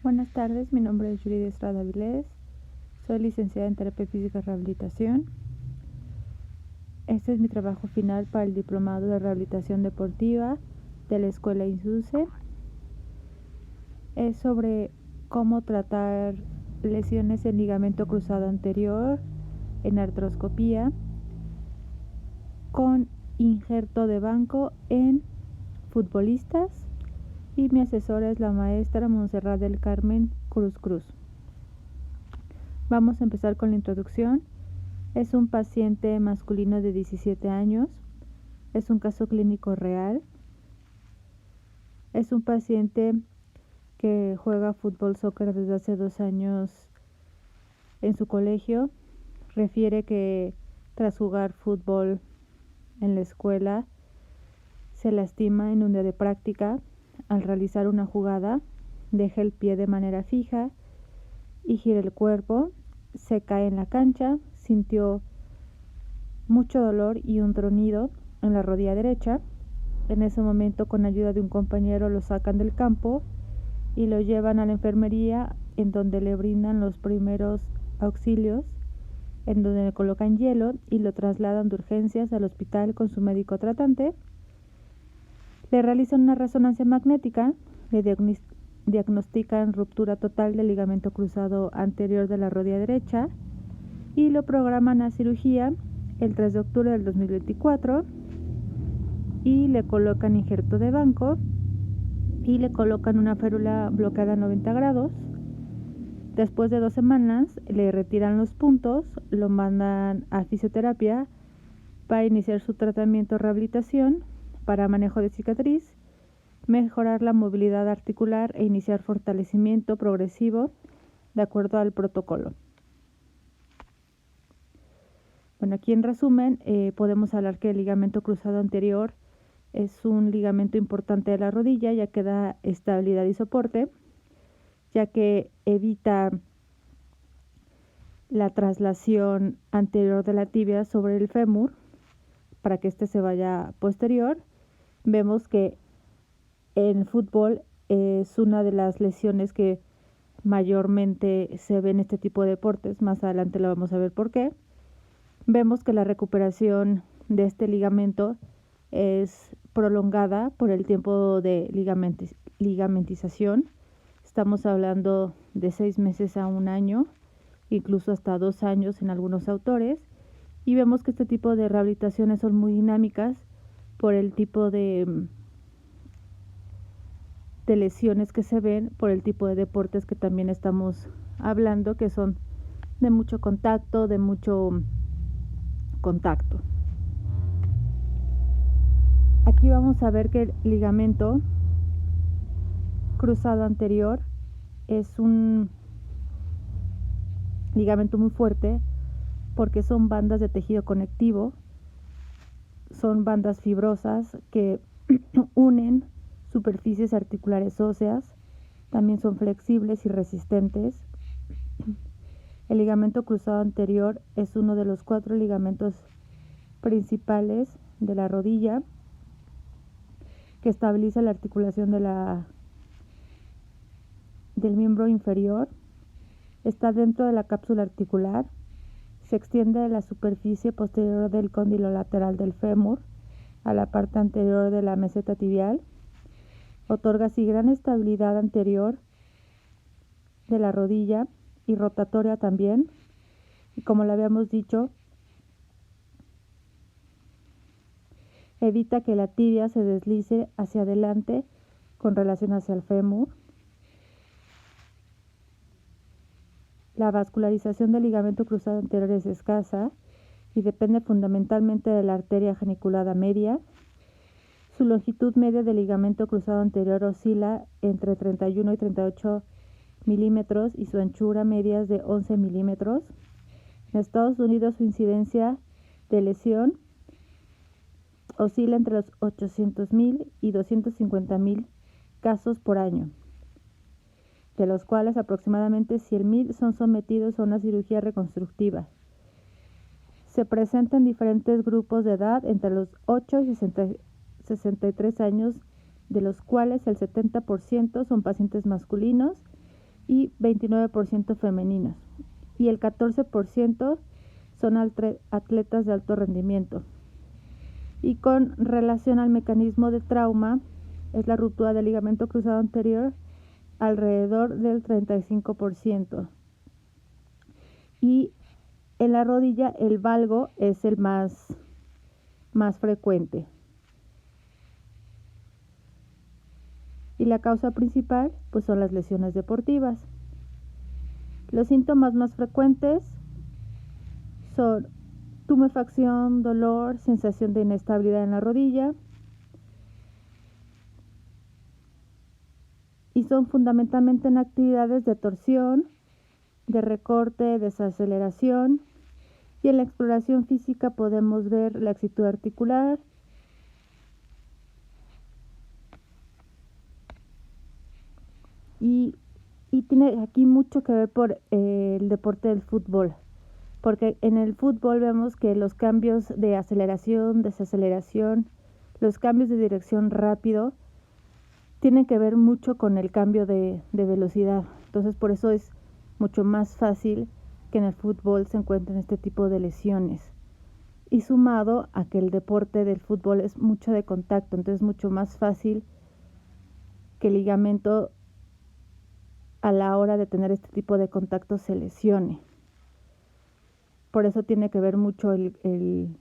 Buenas tardes, mi nombre es Yuridia Estrada Vilés, soy licenciada en Terapia Física y Rehabilitación. Este es mi trabajo final para el Diplomado de Rehabilitación Deportiva de la Escuela INSUCE. Es sobre cómo tratar lesiones en ligamento cruzado anterior en artroscopía con injerto de banco en futbolistas, y mi asesora es la maestra Montserrat del Carmen Cruz Cruz. Vamos a empezar con la introducción. Es un paciente masculino de 17 años. Es un caso clínico real. Es un paciente que juega fútbol soccer desde hace 2 años en su colegio. Refiere que tras jugar fútbol en la escuela se lastima en un día de práctica. Al realizar una jugada, deja el pie de manera fija y gira el cuerpo. Se cae en la cancha, sintió mucho dolor y un tronido en la rodilla derecha. En ese momento, con ayuda de un compañero, lo sacan del campo y lo llevan a la enfermería, en donde le brindan los primeros auxilios, en donde le colocan hielo y lo trasladan de urgencias al hospital con su médico tratante. Le realizan una resonancia magnética, le diagnostican ruptura total del ligamento cruzado anterior de la rodilla derecha y lo programan a cirugía el 3 de octubre del 2024 y le colocan injerto de banco y le colocan una férula bloqueada a 90 grados. Después de 2 semanas le retiran los puntos, lo mandan a fisioterapia para iniciar su tratamiento de rehabilitación para manejo de cicatriz, mejorar la movilidad articular e iniciar fortalecimiento progresivo de acuerdo al protocolo. Bueno, aquí en resumen podemos hablar que el ligamento cruzado anterior es un ligamento importante de la rodilla, ya que da estabilidad y soporte, ya que evita la traslación anterior de la tibia sobre el fémur para que éste se vaya posterior. Vemos que en fútbol es una de las lesiones que mayormente se ve en este tipo de deportes. Más adelante lo vamos a ver por qué. Vemos que la recuperación de este ligamento es prolongada por el tiempo de ligamentización. Estamos hablando de 6 meses a 1 año, incluso hasta 2 años en algunos autores. Y vemos que este tipo de rehabilitaciones son muy dinámicas por el tipo de lesiones que se ven, por el tipo de deportes que también estamos hablando, que son de mucho contacto, Aquí vamos a ver que el ligamento cruzado anterior es un ligamento muy fuerte porque son bandas de tejido conectivo, son bandas fibrosas que unen superficies articulares óseas, también son flexibles y resistentes. El ligamento cruzado anterior es uno de los 4 ligamentos principales de la rodilla que estabiliza la articulación del miembro inferior. Está dentro de la cápsula articular, se extiende de la superficie posterior del cóndilo lateral del fémur a la parte anterior de la meseta tibial. Otorga así gran estabilidad anterior de la rodilla y rotatoria también. Y como lo habíamos dicho, evita que la tibia se deslice hacia adelante con relación hacia el fémur. La vascularización del ligamento cruzado anterior es escasa y depende fundamentalmente de la arteria geniculada media. Su longitud media del ligamento cruzado anterior oscila entre 31 y 38 milímetros y su anchura media es de 11 milímetros. En Estados Unidos su incidencia de lesión oscila entre los 800,000 y 250,000 casos por año, de los cuales aproximadamente 100,000 son sometidos a una cirugía reconstructiva. Se presenta en diferentes grupos de edad entre los 8 y 63 años, de los cuales el 70% son pacientes masculinos y 29% femeninos. Y el 14% son atletas de alto rendimiento. Y con relación al mecanismo de trauma, es la ruptura del ligamento cruzado anterior alrededor del 35%. Y en la rodilla el valgo es el más frecuente. Y la causa principal pues son las lesiones deportivas. Los síntomas más frecuentes son tumefacción, dolor, sensación de inestabilidad en la rodilla, y son fundamentalmente en actividades de torsión, de recorte, desaceleración, y en la exploración física podemos ver laxitud articular, y tiene aquí mucho que ver por el deporte del fútbol, porque en el fútbol vemos que los cambios de aceleración, desaceleración, los cambios de dirección rápido tienen que ver mucho con el cambio de velocidad. Entonces por eso es mucho más fácil que en el fútbol se encuentren este tipo de lesiones. Y sumado a que el deporte del fútbol es mucho de contacto, entonces es mucho más fácil que el ligamento a la hora de tener este tipo de contacto se lesione. Por eso tiene que ver mucho el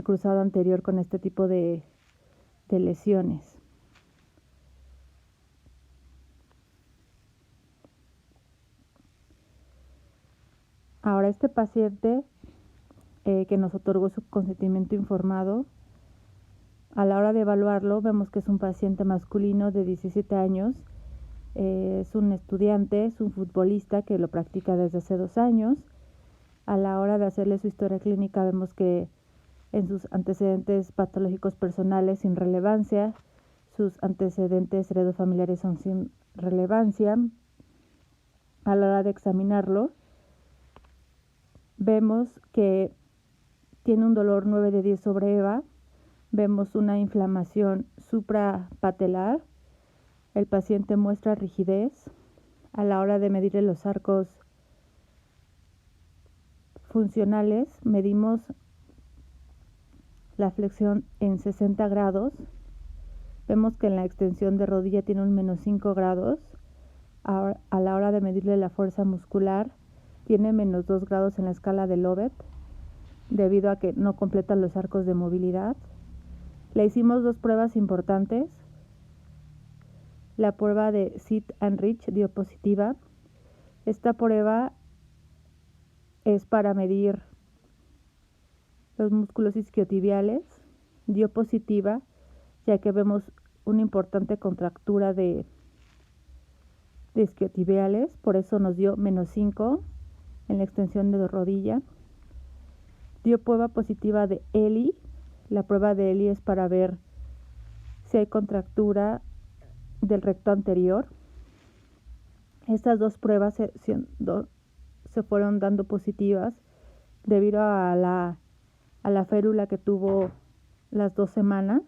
cruzado anterior con este tipo de lesiones. Ahora, este paciente que nos otorgó su consentimiento informado, a la hora de evaluarlo vemos que es un paciente masculino de 17 años, es un estudiante, es un futbolista que lo practica desde hace 2 años. A la hora de hacerle su historia clínica vemos que en sus antecedentes patológicos personales sin relevancia, sus antecedentes heredofamiliares son sin relevancia. A la hora de examinarlo, vemos que tiene un dolor 9 de 10 sobre EVA, vemos una inflamación suprapatelar, el paciente muestra rigidez. A la hora de medirle los arcos funcionales, medimos la flexión en 60 grados, vemos que en la extensión de rodilla tiene un menos 5 grados, a la hora de medirle la fuerza muscular tiene menos 2 grados en la escala de Lovett, debido a que no completa los arcos de movilidad. Le hicimos 2 pruebas importantes. La prueba de Sit and Reach dio positiva. Esta prueba es para medir los músculos isquiotibiales. Dio positiva, ya que vemos una importante contractura de isquiotibiales, por eso nos dio menos 5 en la extensión de la rodilla. Dio prueba positiva de Eli. La prueba de Eli es para ver si hay contractura del recto anterior. Estas 2 pruebas se fueron dando positivas debido a la férula que tuvo las 2 semanas.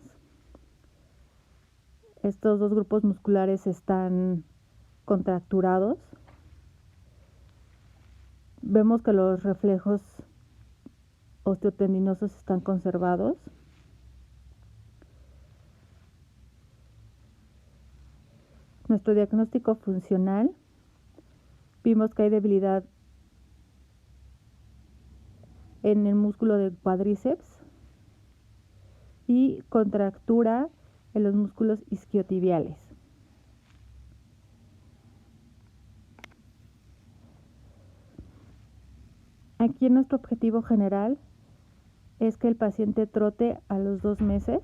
Estos 2 grupos musculares están contracturados. Vemos que los reflejos osteotendinosos están conservados. Nuestro diagnóstico funcional, vimos que hay debilidad en el músculo del cuádriceps y contractura en los músculos isquiotibiales. Aquí nuestro objetivo general es que el paciente trote a los 2 meses,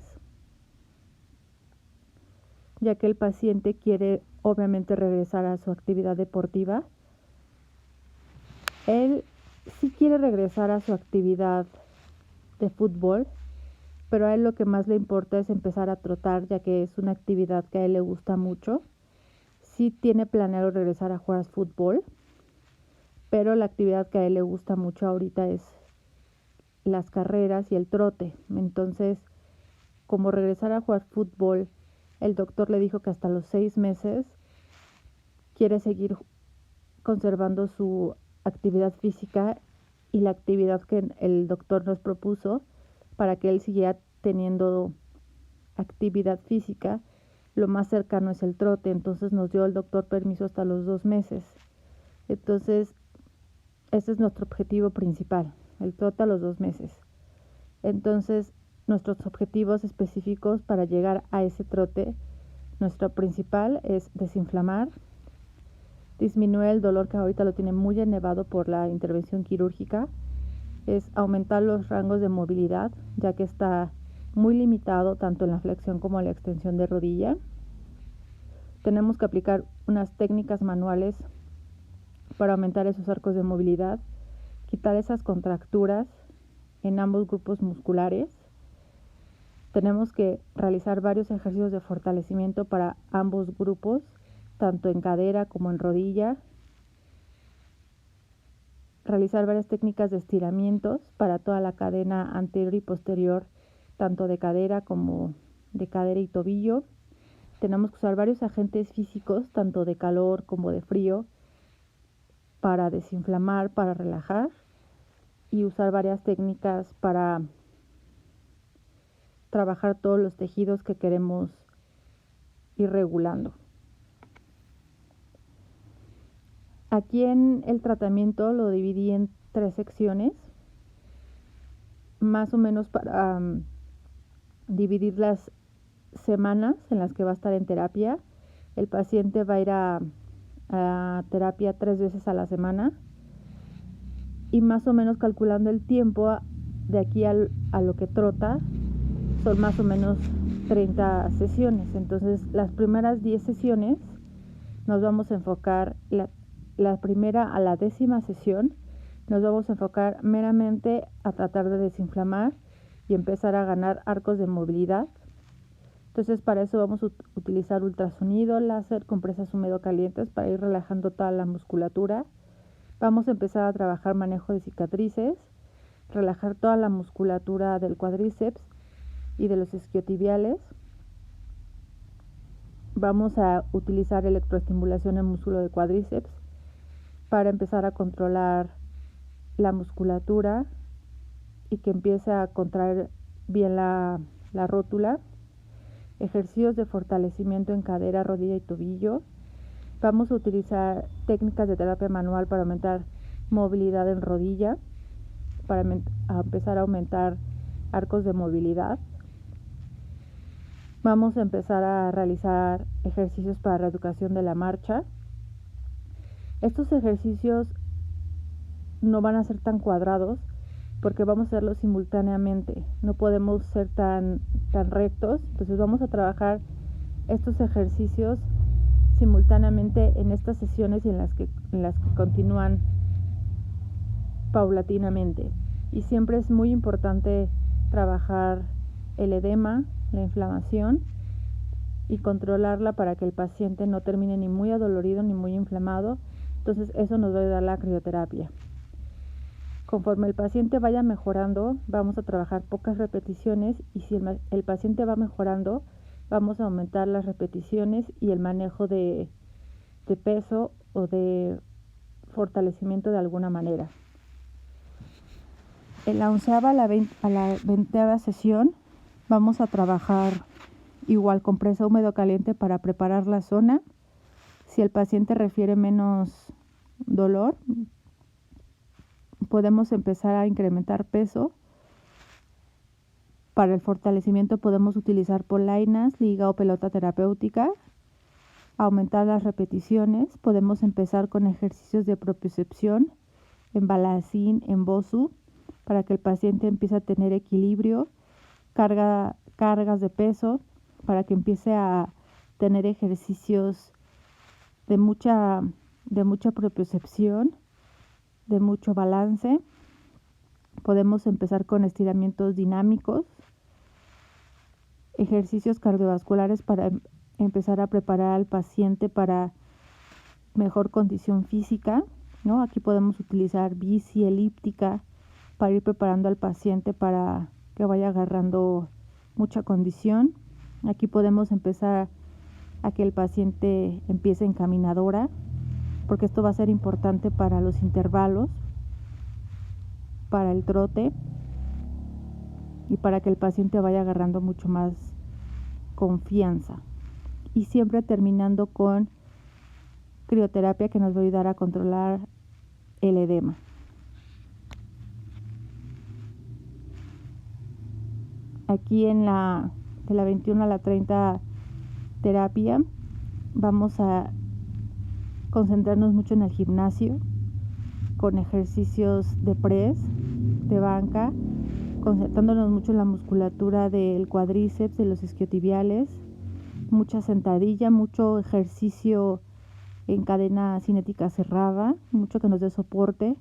ya que el paciente quiere obviamente regresar a su actividad deportiva. Él sí quiere regresar a su actividad de fútbol, pero a él lo que más le importa es empezar a trotar, ya que es una actividad que a él le gusta mucho. Sí tiene planeado regresar a jugar fútbol, pero la actividad que a él le gusta mucho ahorita es las carreras y el trote. Entonces, como regresar a jugar fútbol, el doctor le dijo que hasta los 6 meses quiere seguir conservando su actividad física y la actividad que el doctor nos propuso para que él siguiera teniendo actividad física. Lo más cercano es el trote, entonces nos dio el doctor permiso hasta los 2 meses. Entonces, ese es nuestro objetivo principal, el trote a los 2 meses. Entonces, nuestros objetivos específicos para llegar a ese trote, nuestro principal es desinflamar, disminuir el dolor que ahorita lo tiene muy elevado por la intervención quirúrgica, es aumentar los rangos de movilidad, ya que está muy limitado tanto en la flexión como en la extensión de rodilla. Tenemos que aplicar unas técnicas manuales para aumentar esos arcos de movilidad, quitar esas contracturas en ambos grupos musculares. Tenemos que realizar varios ejercicios de fortalecimiento para ambos grupos, tanto en cadera como en rodilla. Realizar varias técnicas de estiramientos para toda la cadena anterior y posterior, tanto de cadera como de cadera y tobillo. Tenemos que usar varios agentes físicos, tanto de calor como de frío, para desinflamar, para relajar, y usar varias técnicas para trabajar todos los tejidos que queremos ir regulando. Aquí en el tratamiento lo dividí en 3 secciones, más o menos para dividir las semanas en las que va a estar en terapia. El paciente va a ir a terapia 3 veces a la semana, y más o menos calculando el tiempo de aquí a lo que trota, son más o menos 30 sesiones. Entonces, las primeras 10 sesiones nos vamos a enfocar, la primera a la 10ª sesión, nos vamos a enfocar meramente a tratar de desinflamar y empezar a ganar arcos de movilidad. Entonces, para eso vamos a utilizar ultrasonido, láser, compresas húmedo-calientes para ir relajando toda la musculatura. Vamos a empezar a trabajar manejo de cicatrices, relajar toda la musculatura del cuádriceps y de los isquiotibiales. Vamos a utilizar electroestimulación en músculo de cuádriceps para empezar a controlar la musculatura y que empiece a contraer bien la rótula. Ejercicios de fortalecimiento en cadera, rodilla y tobillo. Vamos a utilizar técnicas de terapia manual para aumentar movilidad en rodilla, para empezar a aumentar arcos de movilidad. Vamos a empezar a realizar ejercicios para reeducación de la marcha. Estos ejercicios no van a ser tan cuadrados porque vamos a hacerlos simultáneamente. No podemos ser tan rectos. Entonces vamos a trabajar estos ejercicios simultáneamente en estas sesiones y en las que continúan paulatinamente. Y siempre es muy importante trabajar el edema, la inflamación, y controlarla para que el paciente no termine ni muy adolorido ni muy inflamado. Entonces eso nos va a ayudar la crioterapia. Conforme el paciente vaya mejorando, vamos a trabajar pocas repeticiones, y si el paciente va mejorando, vamos a aumentar las repeticiones y el manejo de peso o de fortalecimiento de alguna manera. En la 11ª a la 20ª sesión vamos a trabajar igual compresa húmedo caliente para preparar la zona. Si el paciente refiere menos dolor, podemos empezar a incrementar peso. Para el fortalecimiento podemos utilizar polainas, liga o pelota terapéutica. Aumentar las repeticiones, podemos empezar con ejercicios de propiocepción en balacín, en bosu, para que el paciente empiece a tener equilibrio, cargas de peso, para que empiece a tener ejercicios de mucha propiocepción, de mucho balance. Podemos empezar con estiramientos dinámicos, ejercicios cardiovasculares para empezar a preparar al paciente para mejor condición física, ¿no? Aquí podemos utilizar bici elíptica para ir preparando al paciente para que vaya agarrando mucha condición. Aquí podemos empezar a que el paciente empiece en caminadora. porque esto va a ser importante para los intervalos, para el trote y para que el paciente vaya agarrando mucho más confianza. Y siempre terminando con crioterapia, que nos va a ayudar a controlar el edema. Aquí de la 21 a la 30 terapia vamos a concentrarnos mucho en el gimnasio, con ejercicios de press, de banca, concentrándonos mucho en la musculatura del cuádriceps, de los isquiotibiales, mucha sentadilla, mucho ejercicio en cadena cinética cerrada, mucho que nos dé soporte,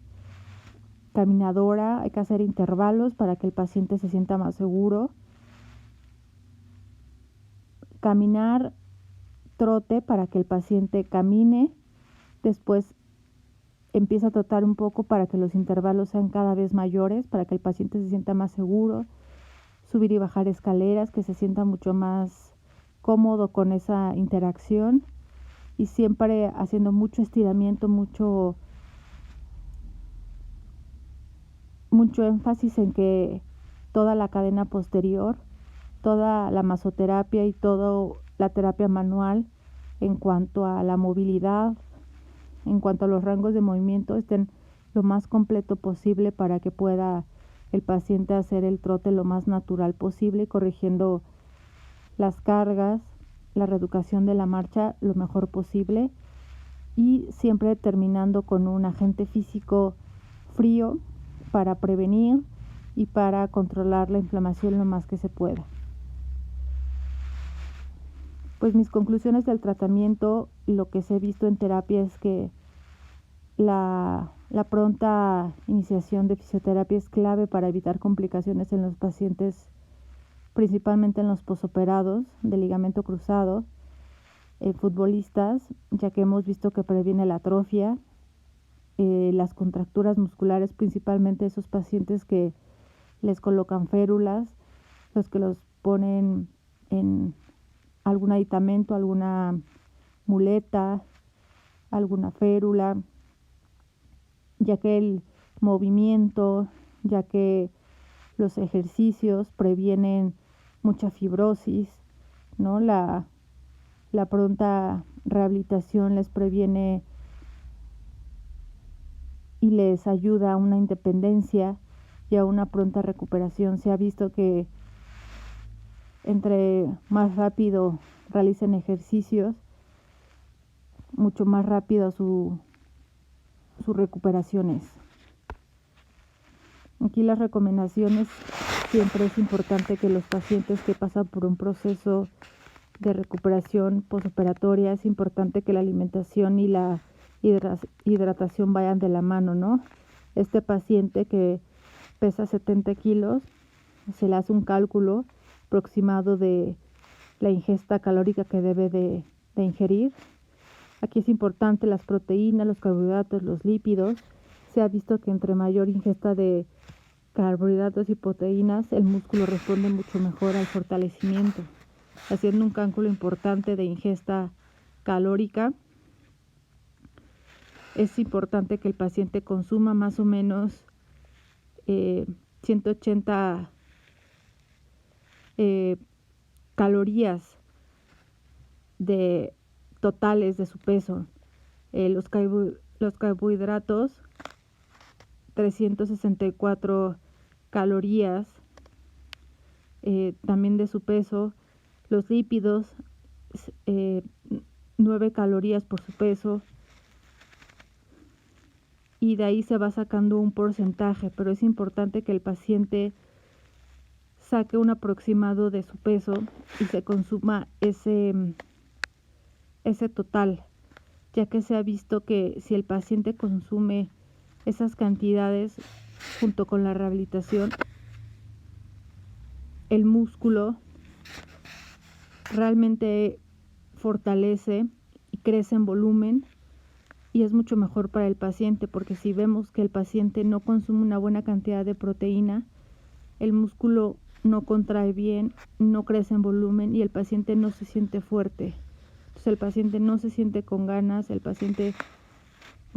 caminadora, hay que hacer intervalos para que el paciente se sienta más seguro, caminar, trote para que el paciente camine, después empieza a trotar un poco para que los intervalos sean cada vez mayores, para que el paciente se sienta más seguro, subir y bajar escaleras, que se sienta mucho más cómodo con esa interacción, y siempre haciendo mucho estiramiento, mucho énfasis en que toda la cadena posterior, toda la masoterapia y toda la terapia manual en cuanto a la movilidad, en cuanto a los rangos de movimiento, estén lo más completo posible para que pueda el paciente hacer el trote lo más natural posible, corrigiendo las cargas, la reeducación de la marcha lo mejor posible, y siempre terminando con un agente físico frío para prevenir y para controlar la inflamación lo más que se pueda. Pues mis conclusiones del tratamiento, lo que se ha visto en terapia es que la pronta iniciación de fisioterapia es clave para evitar complicaciones en los pacientes, principalmente en los posoperados de ligamento cruzado, futbolistas, ya que hemos visto que previene la atrofia, las contracturas musculares, principalmente esos pacientes que les colocan férulas, los que los ponen en algún aditamento, alguna muleta, alguna férula, ya que el movimiento, ya que los ejercicios previenen mucha fibrosis, ¿no? La pronta rehabilitación les previene y les ayuda a una independencia y a una pronta recuperación. Se ha visto que entre más rápido realicen ejercicios, mucho más rápido su recuperación es. Aquí las recomendaciones: siempre es importante que los pacientes que pasan por un proceso de recuperación posoperatoria, es importante que la alimentación y la hidratación vayan de la mano, ¿no? Este paciente que pesa 70 kilos, se le hace un cálculo aproximado de la ingesta calórica que debe de ingerir. Aquí es importante las proteínas, los carbohidratos, los lípidos. Se ha visto que entre mayor ingesta de carbohidratos y proteínas, el músculo responde mucho mejor al fortalecimiento. Haciendo un cálculo importante de ingesta calórica, es importante que el paciente consuma más o menos 180 calorías totales de su peso. Los carbohidratos, 364 calorías también de su peso. Los lípidos, 9 calorías por su peso. Y de ahí se va sacando un porcentaje, pero es importante que el paciente saque un aproximado de su peso y se consuma ese total, ya que se ha visto que si el paciente consume esas cantidades junto con la rehabilitación, el músculo realmente fortalece y crece en volumen, y es mucho mejor para el paciente, porque si vemos que el paciente no consume una buena cantidad de proteína, el músculo no contrae bien, no crece en volumen y el paciente no se siente fuerte. Entonces el paciente no se siente con ganas, el paciente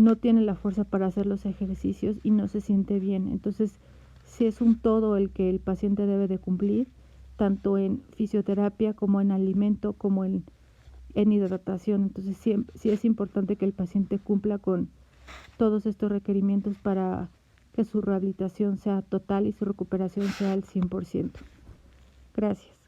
no tiene la fuerza para hacer los ejercicios y no se siente bien. Entonces, sí es un todo el que el paciente debe de cumplir, tanto en fisioterapia como en alimento, como en hidratación. Entonces, sí es importante que el paciente cumpla con todos estos requerimientos para que su rehabilitación sea total y su recuperación sea al 100%. Gracias.